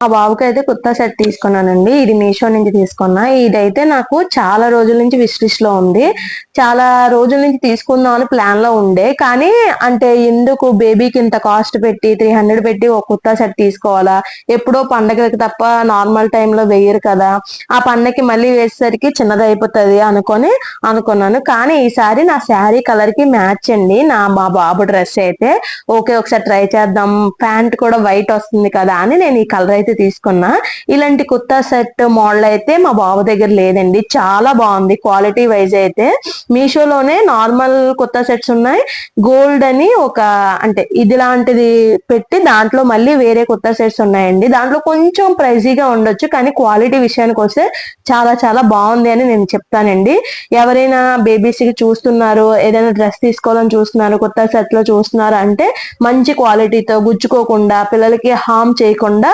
ఆ బాబుకైతే కుర్తా సెట్ తీసుకున్నానండి. ఇది మీషో నుంచి తీసుకున్నా. ఇదైతే నాకు చాలా రోజుల నుంచి విష్ లిస్ట్‌లో ఉంది. చాలా రోజుల నుంచి తీసుకుందాం అని ప్లాన్‌లో ఉండే. కానీ అంటే ఎందుకు బేబీకి ఇంత కాస్ట్ పెట్టి 300 పెట్టి ఒక కుర్తా సెట్ తీసుకోవాలా? ఎప్పుడో పండగలకి తప్ప నార్మల్ టైమ్‌లో వెయ్యరు కదా! ఆ పండగకి మళ్ళీ వేసేసరికి చిన్నదయిపోతది అనుకున్నాను. కానీ ఈసారి నా శారీ కలర్‌కి మ్యాచ్ అండి. మా బాబు డ్రెస్ అయితే. ఓకే. ఒకసారి ట్రై చేద్దాం. ప్యాంట్ కూడా వైట్ వస్తుంది కదా! అని నేను ఈ కలర్ అయితే తీసుకున్నా. ఇలాంటి కుర్తా సెట్ మోడల్ అయితే మా బాబు దగ్గర లేదండి. చాలా బావుంది క్వాలిటీ వైస్ అయితే. మీషోలోనే నార్మల్ కుర్తా సెట్స్ ఉన్నాయి. గోల్డ్ అని ఒక అంటే ఇది లాంటిది పెట్టి దాంట్లో మళ్ళీ వేరే కుర్తా సెట్స్ ఉన్నాయండి. దాంట్లో కొంచెం ప్రైజీగా ఉండొచ్చు. కానీ క్వాలిటీ విషయానికొస్తే చాలా చాలా బావుంది అని నేను చెప్తానండి. ఎవరైనా బేబీస్‌కి చూస్తున్నారు, ఏదైనా డ్రెస్ తీసుకోవాలని చూస్తున్నారు, కొత్త సెట్‌లో చూస్తున్నారు అంటే మంచి క్వాలిటీతో గుచ్చుకోకుండా, పిల్లలకి హార్మ్ చేయకుండా